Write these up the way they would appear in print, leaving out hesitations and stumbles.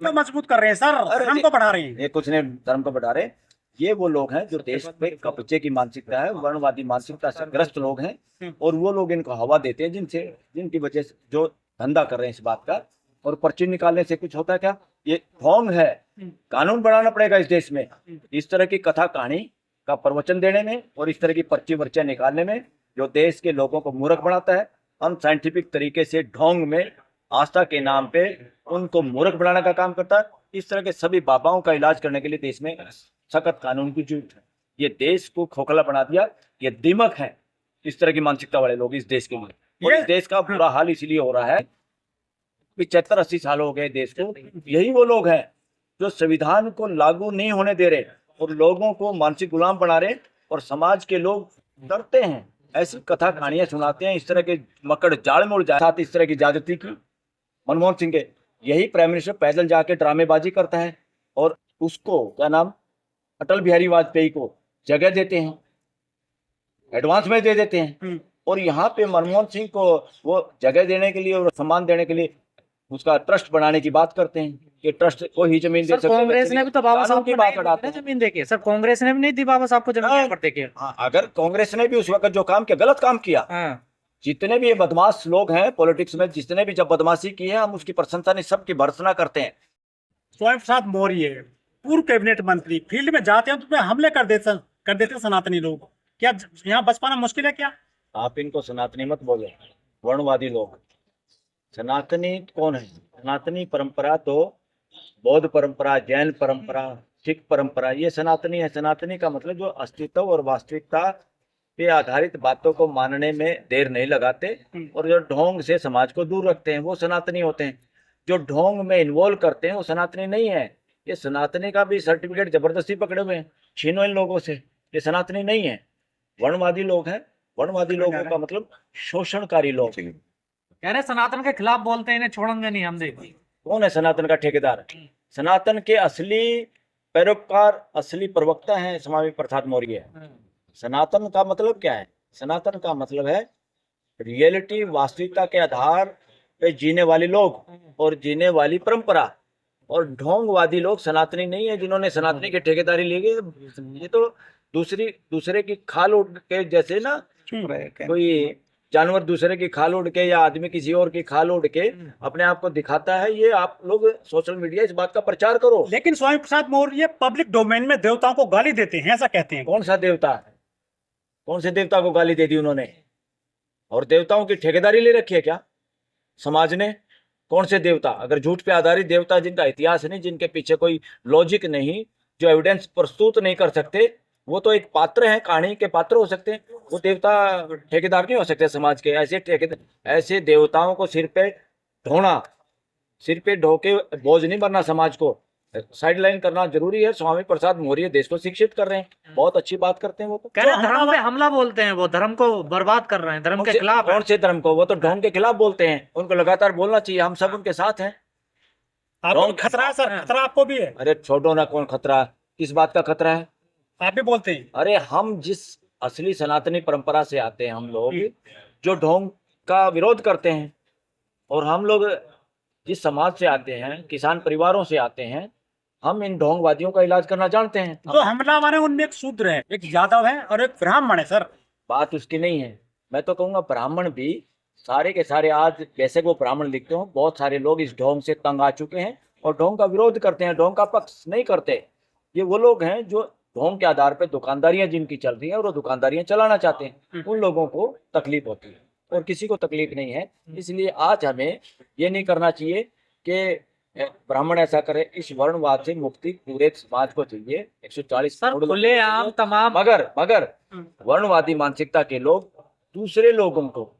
तो मजबूत कर रहे हैं सर, धर्म को बढ़ा रहे हैं। ये कुछ नहीं धर्म को बढ़ा रहे, ये वो लोग हैं जो देश पे कब्जे की मानसिकता है, वर्णवादी मानसिकता से ग्रस्त लोग हैं, और वो लोग इनको हवा देते हैं जिनकी वजह से जो धंधा कर रहे हैं इस बात का। और पर्ची निकालने से कुछ होता है क्या? ये ढोंग है। कानून बनाना पड़ेगा इस देश में, इस तरह की कथा कहानी का प्रवचन देने में और इस तरह की पर्ची वर्चियां निकालने में, जो देश के लोगों को मूर्ख बनाता है। अनसाइंटिफिक तरीके से ढोंग में आस्था के नाम पे उनको मूर्ख बनाने का काम करता है। इस तरह के सभी बाबाओं का इलाज करने के लिए देश में सख्त कानून की जरूरत है। ये देश को खोखला बना दिया, ये दिमक है इस तरह की मानसिकता वाले लोग इस देश के लिए। और इस देश का बुरा हाल इसलिए हो रहा है, 75-80 साल हो गए देश को। यही वो लोग हैं जो संविधान को लागू नहीं होने दे रहे और लोगों को मानसिक गुलाम बना रहे, और समाज के लोग डरते हैं, ऐसी कथा कहानियां सुनाते हैं। इस तरह के मकड़ जाल में उड़ जाए साथ इस तरह की ज्यादती की मनमोहन सिंह के, यही प्राइम मिनिस्टर पैदल जाके ड्रामेबाजी करता है और उसको क्या नाम अटल बिहारी वाजपेयी को जगह देते हैं, एडवांस में दे देते हैं। और यहाँ पे मनमोहन सिंह को वो जगह देने के लिए और सम्मान देने के लिए उसका ट्रस्ट बनाने की बात करते हैं कि ट्रस्ट को ही जमीन दे सकते हैं। कांग्रेस ने भी तो बाबा साहब की बात उठाते जमीन देके, सर कांग्रेस ने भी नहीं दी बाबा साहब को जमीन पर देके। अगर कांग्रेस ने भी उस वक्त जो काम किया, गलत काम किया। जितने भी ये बदमाश लोग हैं पॉलिटिक्स में, जितने भी जब बदमाशी की है, हम उसकी प्रशंसा नहीं, सबकी भर्त्सना करते हैं। स्वयं प्रसाद मौर्य पूर्व कैबिनेट मंत्री फील्ड में जाते हैं तो हमले कर देते सनातनी लोग। क्या यहाँ बच पाना मुश्किल है क्या? आप इनको सनातनी मत बोलो, वर्णवादी लोग। सनातनी कौन है? सनातनी परंपरा तो बौद्ध परंपरा, जैन परंपरा, सिख परंपरा, ये सनातनी है। सनातनी का मतलब जो अस्तित्व और वास्तविकता पे आधारित बातों को मानने में देर नहीं लगाते और जो ढोंग से समाज को दूर रखते हैं, वो सनातनी होते हैं। जो ढोंग में इन्वॉल्व करते हैं वो सनातनी नहीं है। ये सनातनी का भी सर्टिफिकेट जबरदस्ती पकड़े हुए हैं, छीनो इन लोगों से। ये सनातनी नहीं है, वर्णवादी लोग हैं। वर्णवादी लोगों का मतलब शोषणकारी लोग। कह रहे सनातन के खिलाफ बोलते हैं, इन्हें छोड़ेंगे नहीं हम। देखिए कौन है सनातन का ठेकेदार? सनातन के असली पैरोकार, असली प्रवक्ता हैं स्वामी प्रसाद मौर्य। सनातन का मतलब क्या है? सनातन का मतलब है रियलिटी, वास्तविकता के आधार पे जीने वाले लोग और जीने वाली परंपरा। और ढोंगवादी लोग सनातनी नहीं है, जिन्होंने सनातनी की ठेकेदारी ली गई। ये तो दूसरे की खाल उड़ के, जैसे ना कोई जानवर दूसरे की खाल उड़ के या आदमी किसी और की खाल उड़ के अपने आप को दिखाता है। ये आप लोग सोशल मीडिया इस बात का प्रचार करो। लेकिन स्वामी प्रसाद मौर्य पब्लिक डोमेन में देवताओं को गाली देते हैं, ऐसा कहते हैं। कौन सा देवता है? कौन से देवता को गाली दे दी उन्होंने? और देवताओं की ठेकेदारी ले रखी है क्या समाज ने? कौन से देवता? अगर झूठ पे आधारित देवता, जिनका इतिहास नहीं, जिनके पीछे कोई लॉजिक नहीं, जो एविडेंस प्रस्तुत नहीं कर सकते, वो तो एक पात्र है, कहानी के पात्र हो सकते हैं। वो देवता ठेकेदार नहीं हो सकते समाज के। ऐसे देवताओं को सिर पे ढो के बोझ नहीं बनना, समाज को साइड लाइन करना जरूरी है। स्वामी प्रसाद मौर्य देश को शिक्षित कर रहे हैं, बहुत अच्छी बात करते हैं। वो तो धर्म पे हमला बोलते हैं, वो धर्म को बर्बाद कर रहे हैं, धर्म के खिलाफ। कौन से धर्म को? वो तो ढोंग के खिलाफ बोलते हैं, उनको लगातार बोलना चाहिए। हम सब उनके साथ हैं। आपको खतरा है सर? खतरा आपको भी है? अरे छोड़ो ना, कौन खतरा? किस बात का खतरा है? आप भी बोलते हैं? अरे हम जिस असली सनातनी परंपरा से आते हैं, हम लोग जो ढोंग का विरोध करते हैं, और हम लोग जिस समाज से आते हैं, किसान परिवारों से आते हैं, हम इन ढोंगवादियों का इलाज करना जानते हैं। जो हमलावर है उनमें एक शूद्र है, एक यादव है और एक ब्राह्मण है सर। बात उसकी नहीं है। मैं तो कहूँगा ब्राह्मण भी सारे के सारे, आज जैसे वो ब्राह्मण लिखते हो, बहुत सारे लोग इस ढोंग से तंग आ चुके हैं और ढोंग का विरोध करते हैं, ढोंग का पक्ष नहीं करते। ये वो लोग हैं जो ढोंग के आधार पर दुकानदारियां जिनकी चल रही हैं और वो दुकानदारियां चलाना चाहते हैं, उन लोगों को तकलीफ होती है और किसी को तकलीफ नहीं है। इसलिए आज हमें ये नहीं करना चाहिए कि ब्राह्मण ऐसा करे। इस वर्णवाद से मुक्ति पूरे समाज को चाहिए। 140 खुले आम तमाम, मगर वर्णवादी मानसिकता के लोग दूसरे लोगों को,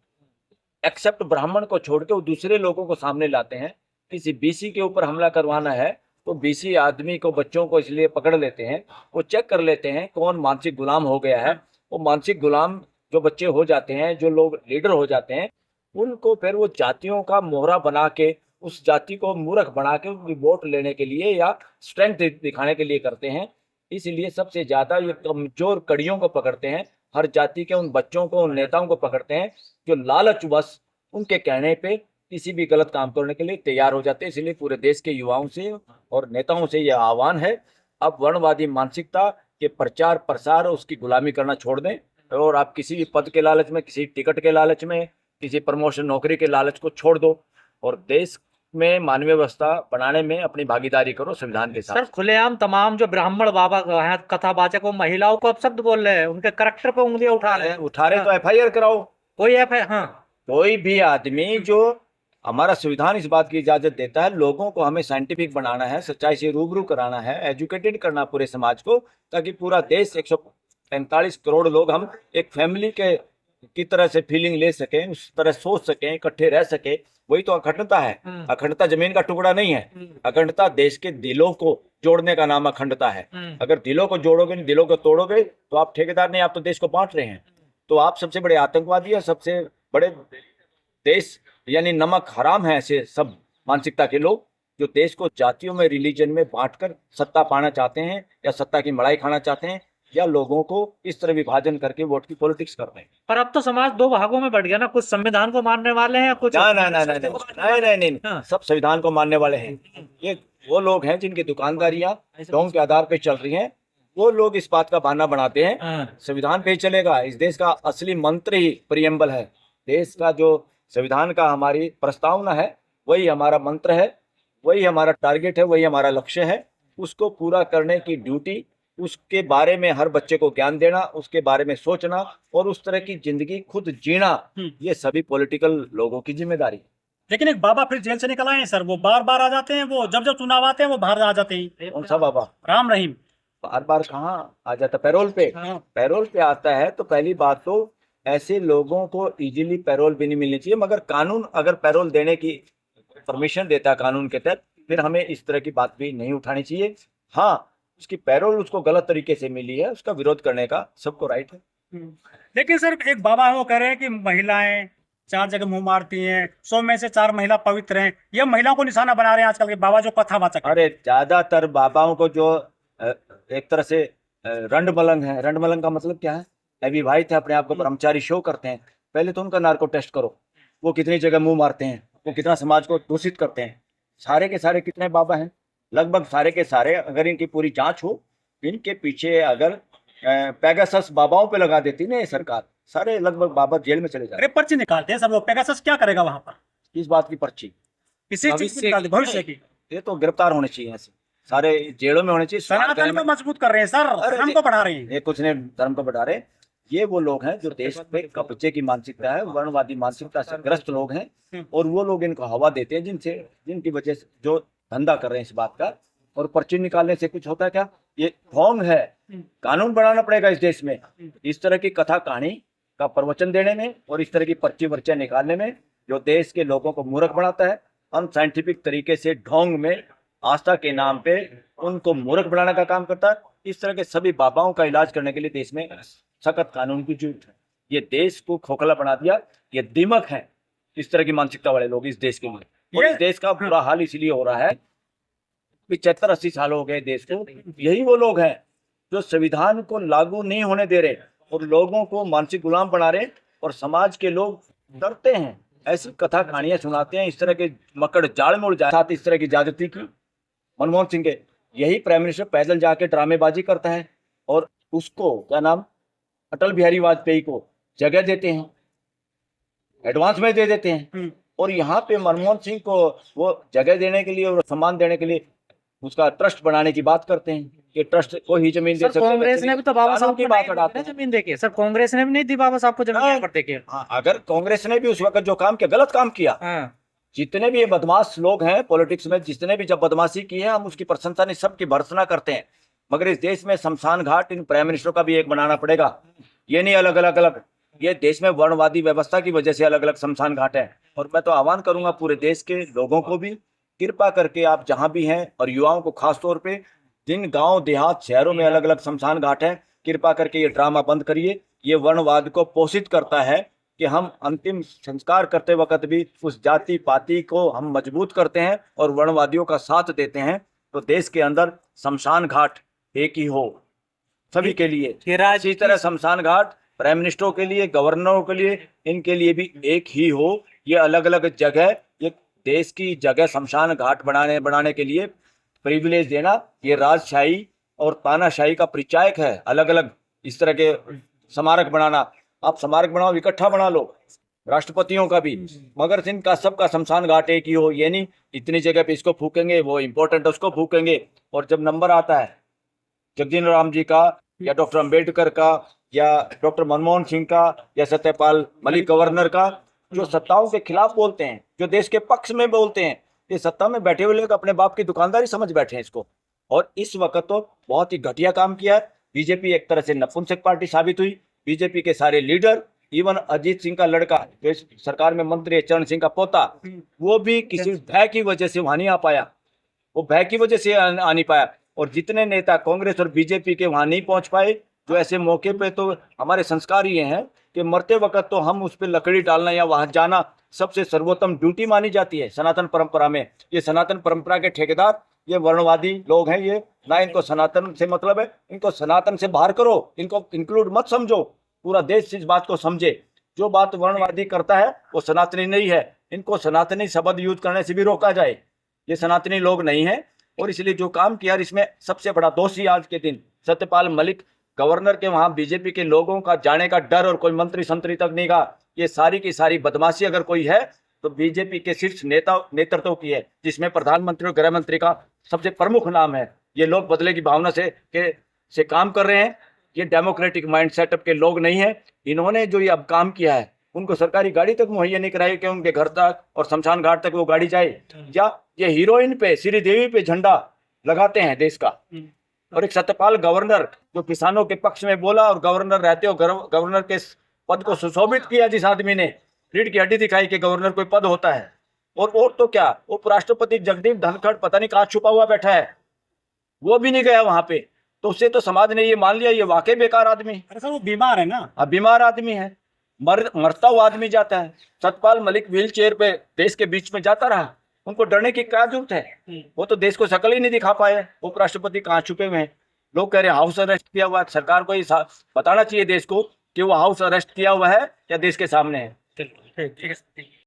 एक्सेप्ट ब्राह्मण को छोड़ के, वो दूसरे लोगों को सामने लाते हैं। किसी बीसी के ऊपर हमला करवाना है तो बीसी आदमी को, बच्चों को इसलिए पकड़ लेते हैं, वो चेक कर लेते हैं कौन मानसिक गुलाम हो गया है। वो मानसिक गुलाम जो बच्चे हो जाते हैं, जो लोग लीडर हो जाते हैं, उनको फिर वो जातियों का मोहरा बना के, उस जाति को मूर्ख बना के उनकी वोट लेने के लिए या स्ट्रेंथ दिखाने के लिए करते हैं। इसलिए सबसे ज्यादा ये कमजोर कड़ियों को पकड़ते हैं, हर जाति के उन बच्चों को, उन नेताओं को पकड़ते हैं जो लालचवश उनके कहने पे किसी भी गलत काम करने के लिए तैयार हो जाते हैं। इसलिए पूरे देश के युवाओं से और नेताओं से यह आह्वान है, अब वर्णवादी मानसिकता के प्रचार प्रसार और उसकी गुलामी करना छोड़ दें, और आप किसी भी पद के लालच में, किसी टिकट के लालच में, किसी प्रमोशन नौकरी के लालच को छोड़ दो और देश में मानवीय व्यवस्था बनाने में अपनी भागीदारी करो संविधान के सर साथ। खुलेआम तमाम जो ब्राह्मण बाबा हैं कथावाचक, वो महिलाओं को अपशब्द बोल रहे हैं, उनके करैक्टर पे उंगलियां उठा रहे हैं। उठा रहे तो FIR कराओ। कोई हाँ कोई भी आदमी जो, हमारा संविधान इस बात की इजाजत देता है, लोगों को हमें साइंटिफिक बनाना है, सच्चाई से रूबरू कराना है, एजुकेटेड करना पूरे समाज को, ताकि पूरा देश 145 करोड़ लोग हम एक फैमिली के की तरह से फीलिंग ले सकें, उस तरह सोच सकें, इकट्ठे रह सके। वही तो अखंडता है। अखंडता जमीन का टुकड़ा नहीं है, अखंडता देश के दिलों को जोड़ने का नाम अखंडता है। अगर दिलों को जोड़ोगे नहीं, दिलों को तोड़ोगे, तो आप ठेकेदार नहीं, आप तो देश को बांट रहे हैं। तो आप सबसे बड़े आतंकवादी और सबसे बड़े देश यानी नमक हराम है ऐसे सब मानसिकता के लोग, जो देश को जातियों में, रिलीजन में बांटकर सत्ता पाना चाहते हैं, या सत्ता की मलाई खाना चाहते हैं, या लोगों को इस तरह विभाजन करके वोट की पॉलिटिक्स कर रहे हैं। पर अब तो समाज दो भागों में बढ़ गया ना, कुछ संविधान को मानने वाले हैं, कुछ नहीं, हाँ। सब संविधान को मानने वाले हैं। ये वो लोग हैं जिनकी दुकानदारियां ढोंग के आधार पर चल रही हैं। वो लोग इस बात का बहाना बनाते हैं संविधान पे ही चलेगा। इस देश का असली मंत्र ही प्रियम्बल है। देश का जो संविधान का हमारी प्रस्तावना है, वही हमारा मंत्र है, वही हमारा टारगेट है, वही हमारा लक्ष्य है। उसको पूरा करने की ड्यूटी, उसके बारे में हर बच्चे को ज्ञान देना, उसके बारे में सोचना और उस तरह की जिंदगी खुद जीना, ये सभी पॉलिटिकल लोगों की जिम्मेदारी है। लेकिन एक बाबा फिर जेल से निकल आए हैं सर, वो बार बार आ जाते हैं, वो जब जब चुनाव आते हैं वो बाहर आ जाते हैं। कौन सा बाबा? राम रहीम। बार बार कहाँ आ जाता? पैरोल पे। हाँ। पैरोल पे आता है तो पहली बात तो ऐसे लोगों को इजीली पैरोल भी नहीं मिलनी चाहिए, मगर कानून अगर पैरोल देने की परमिशन देता है कानून के तहत, फिर हमें इस तरह की बात भी नहीं उठानी चाहिए। हाँ, उसकी पैरोल उसको गलत तरीके से मिली है, उसका विरोध करने का सबको राइट है। लेकिन सर एक बाबा है वो कह रहे हैं कि महिलाएं 4 जगह मुंह मारती हैं, 100 में से 4 महिला पवित्र हैं। ये महिलाओं को निशाना बना रहे हैं आजकल के बाबा जो कथावाचक हैं। अरे ज्यादातर बाबाओं को जो एक तरह से रंड मलंग है। रंड मलंग का मतलब क्या है? अविवाहित है, अपने आप को ब्रह्मचारी शो करते हैं। पहले तो उनका नार्को टेस्ट करो, वो कितनी जगह मुंह मारते हैं, वो कितना समाज को दूषित करते हैं। सारे के सारे कितने बाबा हैं? लगभग सारे के सारे। अगर इनकी पूरी जांच हो, इनके पीछे अगर पेगासस बाबाओं पे लगा देती ना ये सरकार, सारे लगभग बाबा जेल में चले जाते। अरे पर्ची निकालते हैं सर, वो पेगासस क्या करेगा वहां पर? किस बात की पर्ची? किसी चीज की निकालते, भविष्य की। ये तो गिरफ्तार होने चाहिए, ऐसे सारे जेलों में होने चाहिए। सनातन को मजबूत कर रहे हैं सर, धर्म को बढ़ा रहे हैं। ये कुछ नहीं धर्म को बढ़ा रहे। ये वो लोग हैं जो देश पे कब्जे की मानसिकता है, वर्णवादी मानसिकता से ग्रस्त लोग हैं, और वो लोग इनको हवा देते हैं, जिनकी वजह से जो धंधा कर रहे हैं इस बात का। और पर्ची निकालने से कुछ होता है क्या? ये ढोंग है। कानून बनाना पड़ेगा इस देश में, इस तरह की कथा कहानी का प्रवचन देने में और इस तरह की पर्ची वर्चियां निकालने में, जो देश के लोगों को मूर्ख बनाता है। अनसाइंटिफिक तरीके से ढोंग में आस्था के नाम पे उनको मूर्ख बनाने का काम करता है। इस तरह के सभी बाबाओं का इलाज करने के लिए देश में सख्त कानून की जरूरत है। ये देश को खोखला बना दिया, ये दिमक है इस तरह की मानसिकता वाले लोग इस देश के लिए। और इस देश का बुरा हाल इसलिए हो रहा है, 75-80 साल हो गए देश को। यही वो लोग हैं जो संविधान को लागू नहीं होने दे रहे और लोगों को मानसिक गुलाम बना रहे, और समाज के लोग डरते हैं, ऐसी कथा कहानियां सुनाते हैं। इस तरह के मकड़ जाल में उड़ जाए। इस तरह की ज्यादती की मनमोहन सिंह के यही प्राइम मिनिस्टर पैदल जाके ड्रामेबाजी करता है, और उसको क्या नाम, अटल बिहारी वाजपेयी को जगह देते हैं, एडवांस में दे देते हैं। और यहाँ पे मनमोहन सिंह को वो जगह देने के लिए और सम्मान देने के लिए उसका ट्रस्ट बनाने की बात करते हैं कि ट्रस्ट को ही जमीन दे सकते हैं। कांग्रेस ने भी तो बाबा साहब की बात उठाते जमीन देके, सर कांग्रेस ने भी नहीं दी बाबा साहब को जमीन पर देके। अगर कांग्रेस ने भी उस वक्त जो काम किया, गलत काम किया। जितने भी ये बदमाश लोग हैं पॉलिटिक्स में, जिसने भी जब बदमाशी की है, हम उसकी प्रशंसा नहीं, सबकी भर्त्सना करते हैं। मगर इस देश में शमशान घाट इन प्राइम मिनिस्टर का भी एक बनाना पड़ेगा। ये नहीं अलग अलग अलग। ये देश में वर्णवादी व्यवस्था की वजह से अलग अलग शमशान घाट है। और मैं तो आह्वान करूंगा पूरे देश के लोगों को भी, कृपा करके आप जहां भी हैं, और युवाओं को खास तौर पे, जिन गांव देहात शहरों में अलग अलग शमशान घाट है, कृपा करके ये ड्रामा बंद करिए। ये वर्णवाद को पोषित करता है कि हम अंतिम संस्कार करते वक्त भी उस जाति पाति को हम मजबूत करते हैं और वर्णवादियों का साथ देते हैं। तो देश के अंदर शमशान घाट एक ही हो सभी के लिए। इसी तरह शमशान घाट प्राइम मिनिस्टरों के लिए, गवर्नरों के लिए, इनके लिए भी एक ही हो। ये अलग अलग जगह, ये देश की जगह शमशान घाट बनाने के लिए प्रिविलेज देना, ये राजशाही और तानाशाही का परिचायक है। अलग अलग इस तरह के स्मारक बनाना, आप स्मारक बनाओ, इकट्ठा बना लो, राष्ट्रपतियों का भी, मगर इनका सबका शमशान घाट एक ही हो, ये नहीं इतनी जगह पे इसको फूकेंगे, वो इम्पोर्टेंट उसको फूकेंगे। और जब नंबर आता है जगजीवन राम जी का या डॉक्टर अंबेडकर का या डॉक्टर मनमोहन सिंह का या सत्यपाल मलिक गवर्नर का, जो सत्ताओं के खिलाफ बोलते हैं, जो देश के पक्ष में बोलते हैं, ये सत्ता में बैठे हुए लोग अपने बाप की दुकानदारी समझ बैठे हैं इसको। और इस वक्त तो बहुत ही घटिया काम किया है बीजेपी, एक तरह से नपुंसक पार्टी साबित हुई। बीजेपी के सारे लीडर, इवन अजीत सिंह का लड़का जो इस सरकार में मंत्री है, चरण सिंह का पोता, वो भी किसी भय की वजह से वहां नहीं आ पाया, वो भय की वजह से आ नहीं पाया। और जितने नेता कांग्रेस और बीजेपी के वहां नहीं पहुंच पाए, जो ऐसे मौके पे, तो हमारे संस्कार ये हैं कि मरते वक्त तो हम उस पर लकड़ी डालना या वहां जाना सबसे सर्वोत्तम ड्यूटी मानी जाती है सनातन परंपरा में। ये सनातन परंपरा के ठेकेदार ये वर्णवादी लोग हैं, ये ना इनको सनातन से मतलब है, इनको सनातन से बाहर करो, इनको इंक्लूड मत समझो, पूरा देश इस बात को समझे। जो बात वर्णवादी करता है वो सनातनी नहीं है, इनको सनातनी शब्द यूज करने से भी रोका जाए, ये सनातनी लोग नहीं है। और इसलिए जो काम किया, इसमें सबसे बड़ा दोषी आज के दिन सत्यपाल मलिक गवर्नर के वहां बीजेपी के लोगों का जाने का डर, और कोई मंत्री संतरी तक नहीं का, ये सारी की सारी बदमाशी अगर कोई है तो बीजेपी के शीर्ष नेतृत्व की है, जिसमें प्रधानमंत्री और गृह मंत्री का सबसे प्रमुख नाम है। ये लोग बदले की भावना से काम कर रहे हैं, ये डेमोक्रेटिक माइंड सेटअप के लोग नहीं है। इन्होंने जो ये अब काम किया है, उनको सरकारी गाड़ी तक मुहैया नहीं कराई कि उनके घर तक और शमशान घाट तक वो गाड़ी जाए, या ये हीरोइन पे, श्रीदेवी पे झंडा लगाते हैं देश का। और एक सत्यपाल गवर्नर जो किसानों के पक्ष में बोला, और गवर्नर रहते हो गवर्नर के पद को सुशोभित किया जिस आदमी ने, रीढ़ की हड्डी दिखाई कि गवर्नर कोई पद होता है। और तो क्या, उपराष्ट्रपति जगदीप धनखड़ पता नहीं कहाँ छुपा हुआ बैठा है, वो भी नहीं गया वहां पे, तो उससे तो समाज ने ये मान लिया ये वाकई बेकार आदमी। अरे सर वो बीमार है ना, अब बीमार आदमी है, मरता हुआ आदमी जाता है। सतपाल मलिक व्हील चेयर पे देश के बीच में जाता रहा, उनको डरने की क्या जरूरत है, वो तो देश को शकल ही नहीं दिखा पाए। उपराष्ट्रपति कहाँ छुपे हुए हैं, लोग कह रहे हैं हाउस अरेस्ट किया हुआ है। सरकार को ये बताना चाहिए देश को कि वो हाउस अरेस्ट किया हुआ है या देश के सामने है। ठीक है।